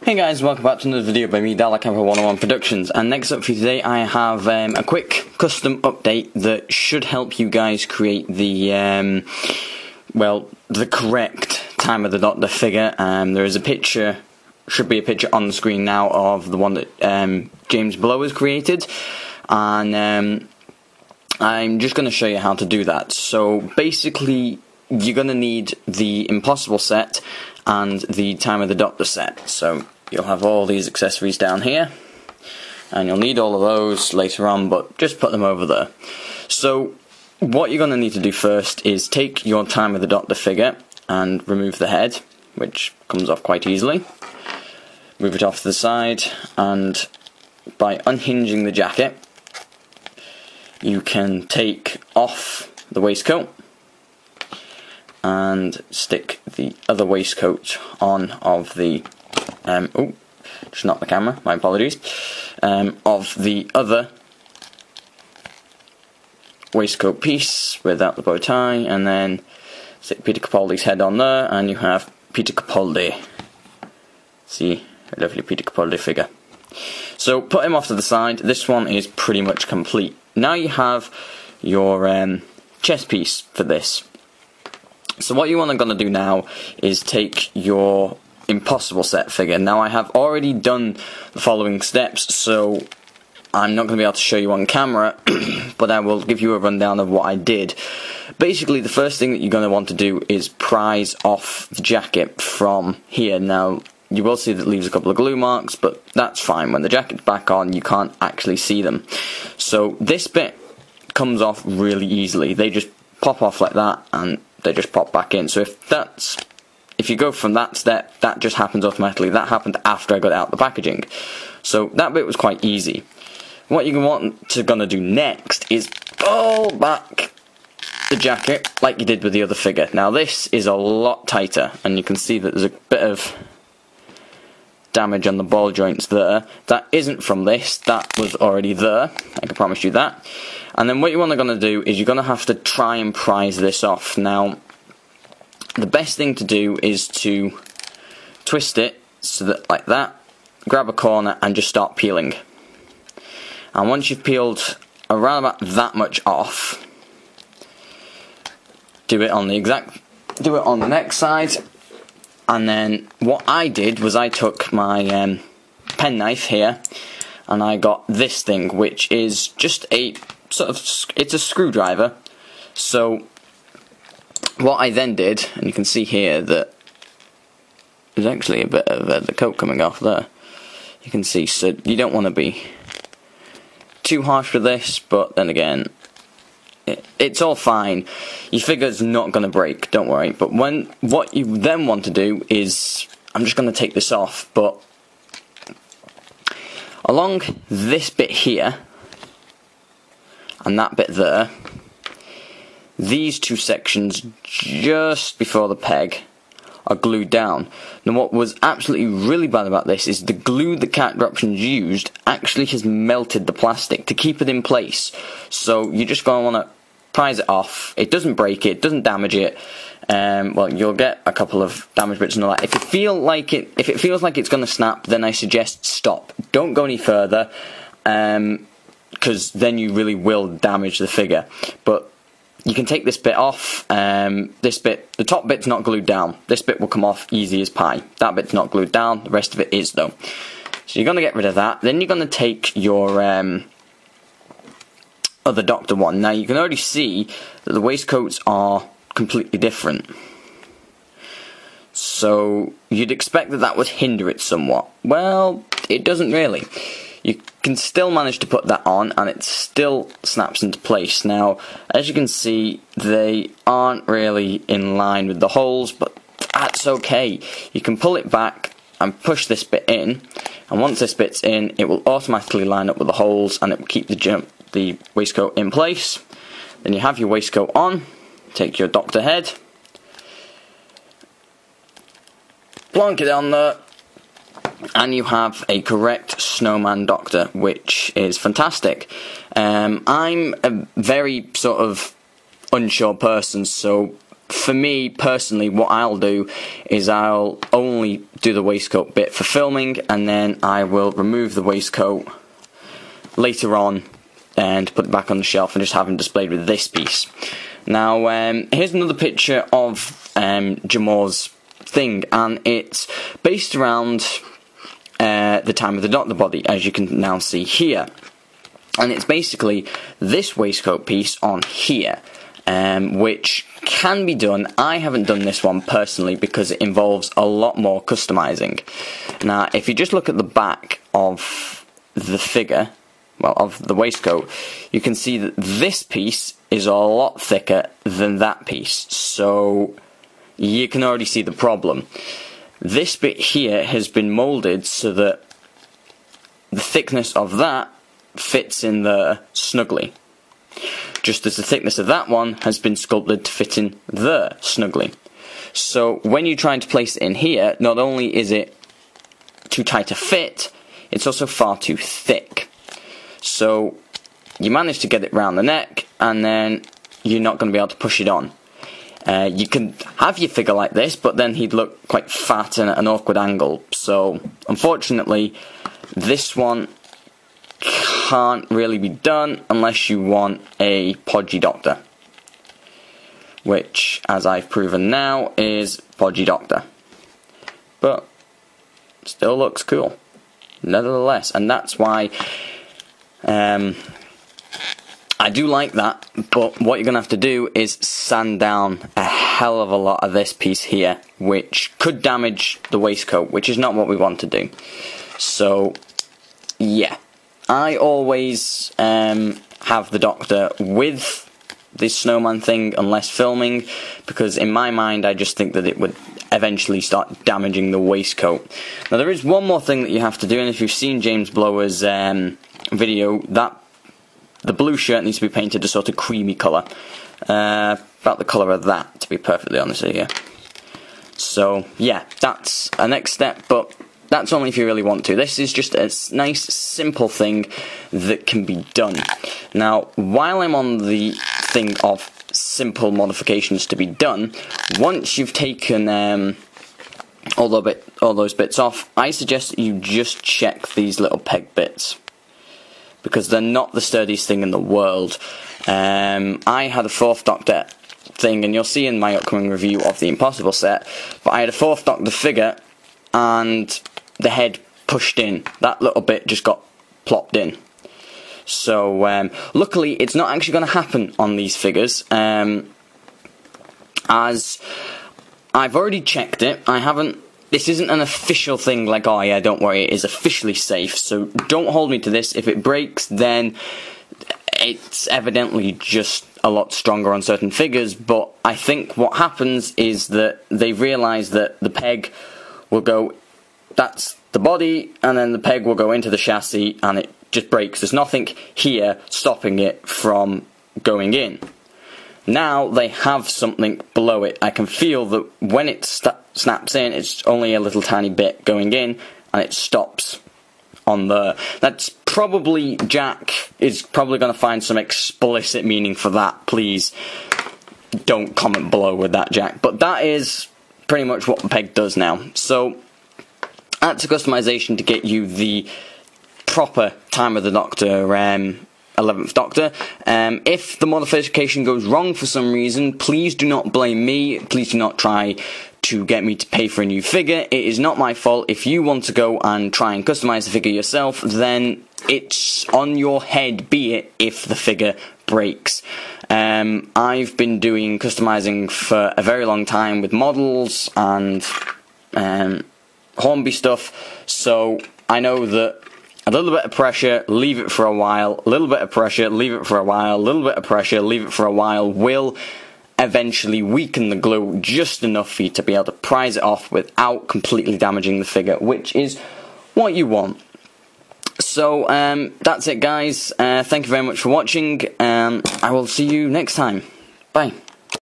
Hey guys, welcome back to another video by me, Dalekhammer101 Productions, and next up for you today I have a quick custom update that should help you guys create the, the correct Time of the Doctor figure. There is a picture, should be a picture on the screen now of the one that James Blow has created, and I'm just going to show you how to do that. So basically, you're going to need the Impossible set and the Time of the Doctor set. So you'll have all these accessories down here, and you'll need all of those later on, but just put them over there. So what you're going to need to do first is take your Time of the Doctor figure and remove the head, which comes off quite easily. Move it off to the side, and by unhinging the jacket, you can take off the waistcoat and stick the other waistcoat on of the just not the camera, my apologies, of the other waistcoat piece without the bow tie, and then stick Peter Capaldi's head on there, and you have Peter Capaldi. See, a lovely Peter Capaldi figure. So put him off to the side. This one is pretty much complete. Now you have your chest piece for this. So what you want to do now is take your Impossible set figure. Now I have already done the following steps, so I'm not going to be able to show you on camera, but I will give you a rundown of what I did. Basically, the first thing that you're going to want to do is prise off the jacket from here. Now, you will see that it leaves a couple of glue marks, but that's fine. When the jacket's back on, you can't actually see them. So this bit comes off really easily. They just pop off like that, and they just pop back in. So if you go from that step, that just happens automatically. That happened after I got out the packaging. So that bit was quite easy. What you're going to do next is pull back the jacket like you did with the other figure. Now this is a lot tighter, and you can see that there's a bit of damage on the ball joints there. That isn't from this, that was already there, I can promise you that. And then what you're going to do is you're going to have to try and prise this off. Now, the best thing to do is to twist it so that, like that, grab a corner and just start peeling. And once you've peeled around about that much off, do it on the next side. And then what I did was I took my penknife here, and I got this thing, which is just a it's a screwdriver. So what I then did, and you can see here that there's actually a bit of the coat coming off there. You can see, so you don't want to be too harsh with this, but then again, it's all fine. Your figure's not going to break, don't worry. But what you then want to do is, I'm just going to take this off, but along this bit here and that bit there, these two sections just before the peg are glued down. Now what was absolutely really bad about this is the glue that Cat Droptions used actually has melted the plastic to keep it in place. So you're just going to want to prise it off. It doesn't break it, doesn't damage it. Well, you'll get a couple of damage bits and all that. If it feels like it's going to snap, then I suggest stop. Don't go any further, because then you really will damage the figure. But you can take this bit off. This bit, the top bit's not glued down. This bit will come off easy as pie. That bit's not glued down. The rest of it is, though. So you're going to get rid of that. Then you're going to take your other Doctor one. Now you can already see that the waistcoats are completely different. So you'd expect that would hinder it somewhat. Well, it doesn't really. You can still manage to put that on, and it still snaps into place. Now, as you can see, they aren't really in line with the holes, but that's okay. You can pull it back and push this bit in, and once this bit's in, it will automatically line up with the holes, and it will keep the waistcoat in place. Then you have your waistcoat on. Take your Doctor head, plonk it on there, and you have a correct Snowman Doctor, which is fantastic. I'm a very sort of unsure person, so for me personally, what I'll do is I'll only do the waistcoat bit for filming, and then I will remove the waistcoat later on and put it back on the shelf and just have them displayed with this piece. Now, here's another picture of Jamore's thing, and it's based around the Time of the Doctor body, as you can now see here. And it's basically this waistcoat piece on here, which can be done. I haven't done this one personally because it involves a lot more customizing. Now, if you just look at the back of the figure, well, of the waistcoat, you can see that this piece is a lot thicker than that piece, so you can already see the problem. This bit here has been moulded so that the thickness of that fits in there snugly, just as the thickness of that one has been sculpted to fit in there snugly. So when you're trying to place it in here, not only is it too tight to fit, it's also far too thick. So you manage to get it round the neck, and then you're not going to be able to push it on. You can have your figure like this, but then he'd look quite fat and at an awkward angle. So unfortunately, this one can't really be done unless you want a podgy Doctor, which, as I've proven now, is podgy Doctor, but still looks cool nevertheless. And that's why I do like that, but what you're going to have to do is sand down a hell of a lot of this piece here, which could damage the waistcoat, which is not what we want to do. So yeah, I always have the Doctor with this snowman thing unless filming, because in my mind I just think that it would eventually start damaging the waistcoat. Now there is one more thing that you have to do, and if you've seen James Blower's video, that the blue shirt needs to be painted a sort of creamy colour, about the colour of that, to be perfectly honest with you. So yeah, that's a next step, but that's only if you really want to. This is just a nice, simple thing that can be done. Now, while I'm on the thing of simple modifications to be done, once you've taken all those bits off, I suggest that you just check these little peg bits, because they're not the sturdiest thing in the world. I had a 4th Doctor thing, and you'll see in my upcoming review of the Impossible set, but I had a 4th Doctor figure, and the head pushed in. That little bit just got plopped in. So luckily it's not actually going to happen on these figures, as I've already checked it. This isn't an official thing like, oh yeah, don't worry, it is officially safe, so don't hold me to this. If it breaks, then it's evidently just a lot stronger on certain figures, but I think what happens is that they realise that the peg will go, that's the body, and then the peg will go into the chassis, and it just breaks. There's nothing here stopping it from going in. Now they have something below it. I can feel that when it snaps in, it's only a little tiny bit going in, and it stops on there. That's probably, Jack is probably going to find some explicit meaning for that. Please don't comment below with that, Jack. But that is pretty much what the peg does now. So that's a customization to get you the proper Time of the Doctor 11th Doctor. If the modification goes wrong for some reason, please do not blame me. Please do not try to get me to pay for a new figure. It is not my fault. If you want to go and try and customize the figure yourself, then it's on your head, be it if the figure breaks. I've been doing customizing for a very long time with models and Hornby stuff, so I know that a little bit of pressure, leave it for a while, a little bit of pressure, leave it for a while, a little bit of pressure, leave it for a while, will eventually weaken the glue just enough for you to be able to prise it off without completely damaging the figure, which is what you want. So that's it, guys. Thank you very much for watching. I will see you next time. Bye.